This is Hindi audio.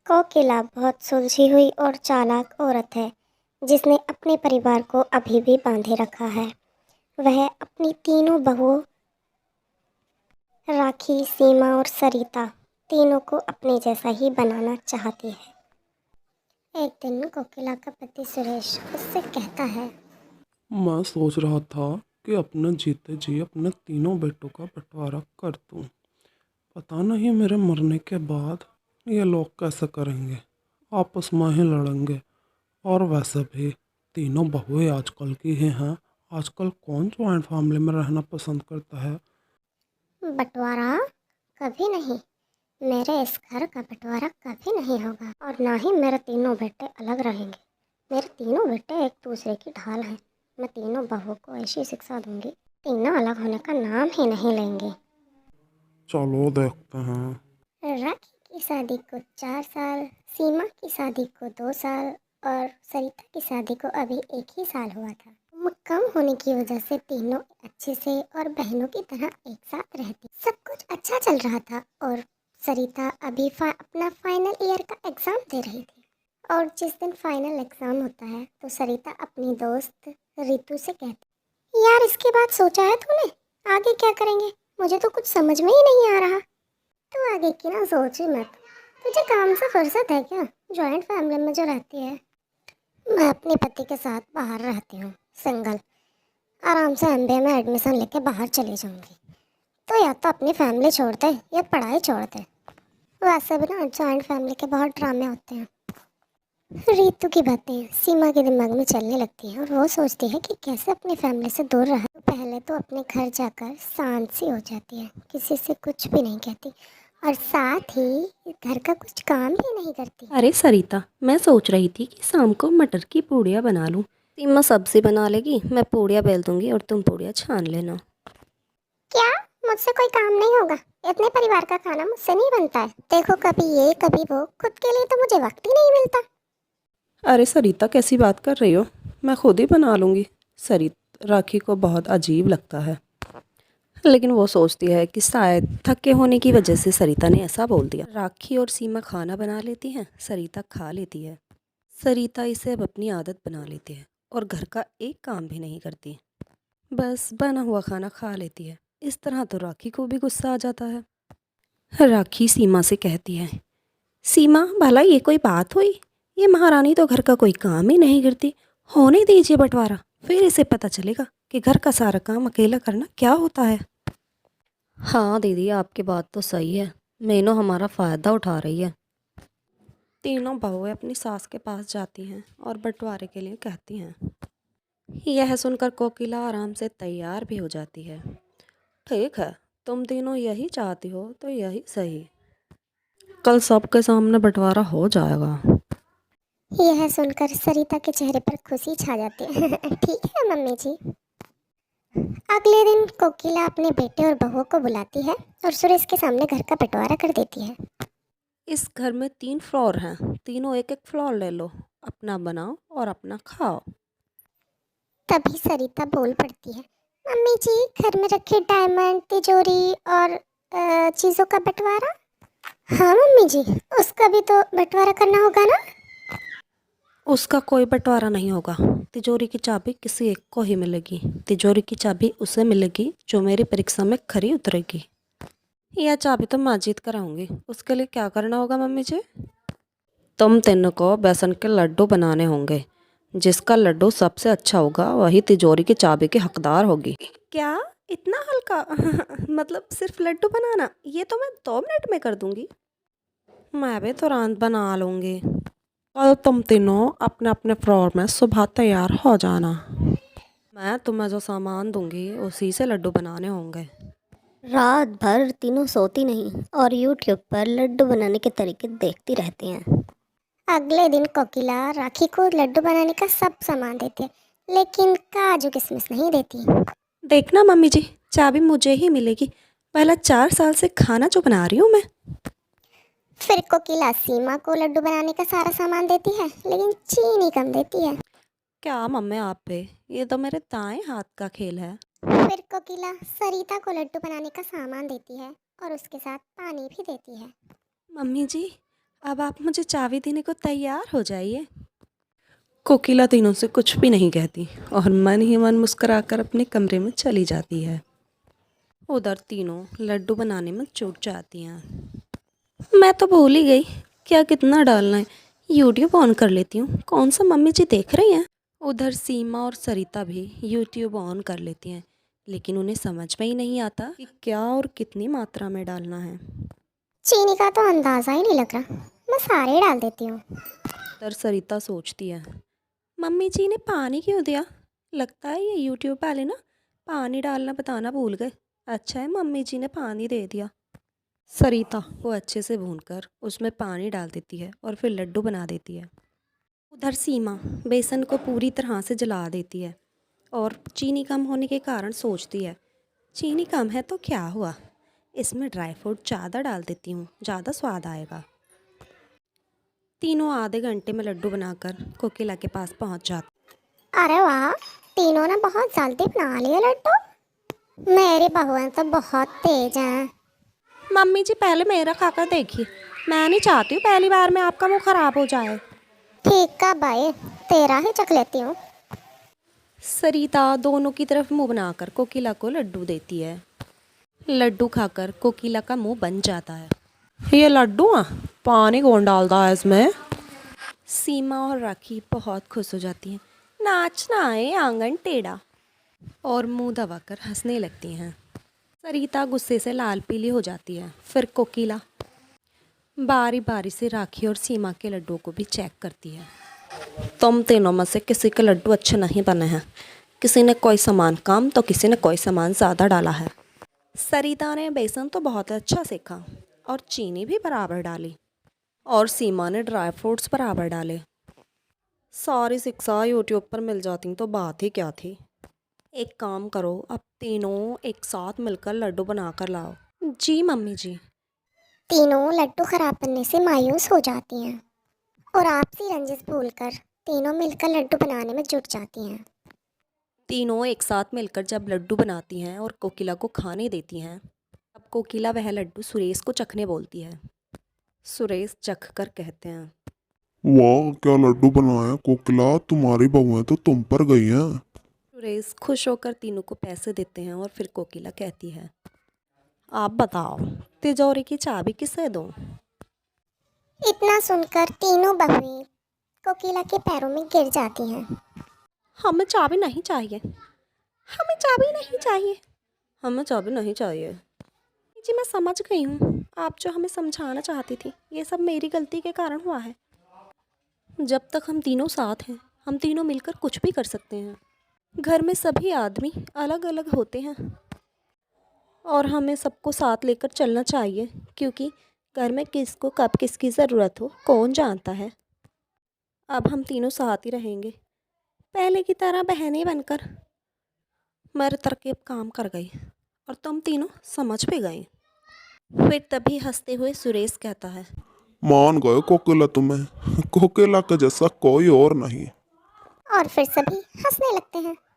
कोकिला बहुत सुलझी हुई और चालाक औरत है जिसने अपने परिवार को अभी भी बांधे रखा है। वह अपनी तीनों बहुओं राखी, सीमा और सरिता तीनों को अपने जैसा ही बनाना चाहती है। एक दिन कोकिला का पति सुरेश उससे कहता है, मैं सोच रहा था कि अपने जीते जी अपने तीनों बेटों का बंटवारा कर दूं। पता नहीं मेरे मरने के बाद ये लोग कैसे करेंगे, आपस में ही लड़ेंगे। और वैसे भी तीनों बहुएं आजकल की ही हैं। आजकल कौन ज्वाइंट फैमिली में रहना पसंद करता है। बंटवारा कभी नहीं, मेरे इस घर का बंटवारा कभी नहीं होगा और ना ही मेरे तीनों बेटे अलग रहेंगे। मेरे तीनों बेटे एक दूसरे की ढाल हैं। मैं तीनों बहुओं को ऐसी शिक्षा दूंगी, तीनों अलग होने का नाम ही नहीं लेंगे। चलो देखते हैं। राखी की शादी को 4 साल, सीमा की शादी को 2 साल और सरिता की शादी को अभी 1 ही साल हुआ था। उम्र कम होने की वजह से तीनों अच्छे से और बहनों की तरह एक साथ रहती। सब कुछ अच्छा चल रहा था और सरिता अभी अपना फाइनल ईयर का एग्जाम दे रही थी। और जिस दिन फाइनल एग्जाम होता है तो सरिता अपनी दोस्त रितु से कहती, यार इसके बाद सोचा है तूने आगे क्या करेंगे? मुझे तो कुछ समझ में ही नहीं आ रहा। तो आगे की ना सोच ही मत। तुझे काम से फुर्सत है क्या? जॉइंट फैमिली में जो रहती है। मैं अपने पति के साथ बाहर रहती हूँ, सिंगल। आराम से एमबीए में एडमिशन लेके बाहर चली जाऊंगी। तो या तो अपनी फैमिली छोड़ दे या पढ़ाई छोड़ दे। वैसे भी ना जॉइंट फैमिली के बहुत ड्रामे होते हैं। रीतु की बातें सीमा के दिमाग में चलने लगती हैं और वो सोचती है कि कैसे अपनी फैमिली से दूर रहे। तो पहले तो अपने घर जाकर शांत सी हो जाती है, किसी से कुछ भी नहीं कहती और साथ ही घर का कुछ काम भी नहीं करती। अरे सरिता, मैं सोच रही थी कि शाम को मटर की पूड़ियाँ बना लूँ। सीमा सब्जी बना लेगी, मैं पूड़ियाँ बेल दूंगी और तुम पूड़ियाँ छान लेना। क्या? मुझसे कोई काम नहीं होगा? इतने परिवार का खाना मुझसे नहीं बनता है। देखो कभी ये कभी वो, खुद के लिए तो मुझे वक्त ही नहीं मिलता। अरे सरिता, कैसी बात कर रही हो? मैं खुद ही बना लूँगी। राखी को बहुत अजीब लगता है, लेकिन वो सोचती है कि शायद थके होने की वजह से सरिता ने ऐसा बोल दिया। राखी और सीमा खाना बना लेती हैं, सरिता खा लेती है। सरिता इसे अब अपनी आदत बना लेती है और घर का एक काम भी नहीं करती, बस बना हुआ खाना खा लेती है। इस तरह तो राखी को भी गुस्सा आ जाता है। राखी सीमा से कहती है, सीमा भला ये कोई बात हुई? ये महारानी तो घर का कोई काम ही नहीं करती। होने दीजिए बंटवारा, फिर इसे पता चलेगा कि घर का सारा काम अकेला करना क्या होता है। हाँ दीदी, आपकी बात तो सही है। मीनू हमारा फ़ायदा उठा रही है। तीनों बहुएं अपनी सास के पास जाती हैं और बंटवारे के लिए कहती हैं। यह सुनकर कोकिला आराम से तैयार भी हो जाती है। ठीक है, तुम तीनों यही चाहती हो तो यही सही। कल सबके सामने बंटवारा हो जाएगा। यह सुनकर सरिता के चेहरे पर खुशी छा जाती है। ठीक है मम्मी जी। अगले दिन कोकिला अपने बेटे और बहू को बुलाती है और सुरेश के सामने घर का बंटवारा कर देती है। इस घर में 3 फ्लोर हैं, तीनों एक एक फ्लोर ले लो, अपना बनाओ और अपना खाओ। तभी सरिता बोल पड़ती है, मम्मी जी घर में रखे डायमंड, तिजोरी और चीजों का बंटवारा। हाँ मम्मी जी, उसका भी तो बंटवारा करना होगा ना? उसका कोई बंटवारा नहीं होगा। तिजोरी की चाबी किसी एक को ही मिलेगी। तिजोरी की चाबी उसे मिलेगी जो मेरी परीक्षा में खरी उतरेगी। यह चाबी तो मैं जीत कर आऊँगी। उसके लिए क्या करना होगा मम्मी जी? तुम तीनों को बेसन के लड्डू बनाने होंगे। जिसका लड्डू सबसे अच्छा होगा वही तिजोरी की चाबी की हकदार होगी। क्या? इतना हल्का? मतलब सिर्फ लड्डू बनाना? ये तो मैं 2 मिनट में कर दूंगी। मैं भी तुरंत बना लूँगी। कल तुम तीनों अपने अपने फ्लोर में सुबह तैयार हो जाना। मैं तुम्हें जो सामान दूंगी उसी से लड्डू बनाने होंगे। रात भर तीनों सोती नहीं और यूट्यूब पर लड्डू बनाने के तरीके देखती रहती हैं। अगले दिन कोकिला राखी को लड्डू बनाने का सब सामान देती है, लेकिन काजू किशमिश नहीं देती। देखना मम्मी जी, चाबी मुझे ही मिलेगी। पहला 4 साल से खाना जो बना रही हूँ मैं। फिर कोकिला सीमा को लड्डू बनाने का सारा सामान देती है, लेकिन चीनी कम देती है। क्या मम्मी आप पे, ये तो मेरे दाएं हाथ का खेल है। फिर कोकिला सरिता को लड्डू बनाने का सामान देती है और उसके साथ पानी भी देती है। मम्मी जी, अब आप मुझे चाबी देने को तैयार हो जाइए। कोकिला तीनों से कुछ भी नहीं कहती और मन ही मन मुस्कुराकर अपने कमरे में चली जाती है। उधर तीनों लड्डू बनाने में जुट जाती हैं। मैं तो भूल ही गई क्या कितना डालना है। यूट्यूब ऑन कर लेती हूँ, कौन सा मम्मी जी देख रही हैं। उधर सीमा और सरिता भी यूट्यूब ऑन कर लेती हैं, लेकिन उन्हें समझ में ही नहीं आता कि क्या और कितनी मात्रा में डालना है। चीनी का तो अंदाज़ा ही नहीं लग रहा, मैं सारे डाल देती हूँ। उधर सरिता सोचती है, मम्मी जी ने पानी क्यों दिया। लगता है ये यूट्यूब वाले ना पानी डालना बताना भूल गए। अच्छा है मम्मी जी ने पानी दे दिया। सरिता वो अच्छे से भूनकर उसमें पानी डाल देती है और फिर लड्डू बना देती है। उधर सीमा बेसन को पूरी तरह से जला देती है और चीनी कम होने के कारण सोचती है, चीनी कम है तो क्या हुआ, इसमें ड्राई फ्रूट ज़्यादा डाल देती हूँ, ज़्यादा स्वाद आएगा। तीनों आधे घंटे में लड्डू बनाकर कोकिला के पास पहुँच जाते। अरे वाह, तीनों ने बहुत जल्दी बना लिए लड्डू। मेरी बहुएं तो बहुत तेज हैं। मम्मी जी पहले मेरा खाकर देखिए, मैं नहीं चाहती हूँ पहली बार में आपका मुंह खराब हो जाए। ठीक का भाई, तेरा ही चख लेती हूँ। सरिता दोनों की तरफ मुंह बनाकर कोकिला को लड्डू देती है। लड्डू खाकर कोकिला का मुंह बन जाता है। ये लड्डू है, पानी कौन डालता है इसमें। सीमा और राखी बहुत खुश हो जाती हैं। नाचना है आंगन टेढ़ा, और मुंह दबाकर हंसने लगती हैं। सरिता गुस्से से लाल पीली हो जाती है। फिर कोकिला बारी बारी से राखी और सीमा के लड्डुओं को भी चेक करती है। तुम तीनों में से किसी के लड्डू अच्छे नहीं बने हैं। किसी ने कोई सामान कम तो किसी ने कोई सामान ज़्यादा डाला है। सरिता ने बेसन तो बहुत अच्छा सेका और चीनी भी बराबर डाली, और सीमा ने ड्राई फ्रूट्स बराबर डाले। सारी शिक्षा यूट्यूब पर मिल जाती तो बात ही क्या थी। एक काम करो, अब तीनों एक साथ मिलकर लड्डू बनाकर लाओ। जी मम्मी जी। तीनों लड्डू खराब बनने से मायूस हो जाती हैं और आपसी रंजिश भूलकर तीनों मिलकर लड्डू बनाने में जुट जाती हैं। तीनों एक साथ मिलकर जब लड्डू बनाती हैं और कोकिला को खाने देती हैं, तब कोकिला वह लड्डू सुरेश को चखने बोलती है। सुरेश चख कर कहते हैं, वाह क्या लड्डू बनाया कोकिला, तुम्हारी बहुएं तो तुम पर गई हैं। सुरेश खुश होकर तीनों को पैसे देते हैं और फिर कोकिला कहती है, आप बताओ तिजोरी की चाबी किसे दूँ। इतना सुनकर तीनों बहुएं कोकिला के पैरों में गिर जाती हैं। हमें चाबी नहीं चाहिए, हमें चाबी नहीं चाहिए, हमें चाबी नहीं चाहिए। जी मैं समझ गई हूँ, आप जो हमें समझाना चाहती थी ये सब मेरी गलती के कारण हुआ है। जब तक हम तीनों साथ हैं हम तीनों मिलकर कुछ भी कर सकते हैं। घर में सभी आदमी अलग अलग होते हैं और हमें सबको साथ लेकर चलना चाहिए, क्योंकि घर में किसको कब किसकी ज़रूरत हो कौन जानता है। अब हम तीनों साथ ही रहेंगे, पहले की तरह बहनें बनकर। मेरी तरकीब काम कर गई और तुम तीनों समझ भी गई। फिर तभी हंसते हुए सुरेश कहता है, मान गए कोकिला तुम्हें, कोकिला के जैसा कोई और नहीं। और फिर सभी हंसने लगते हैं।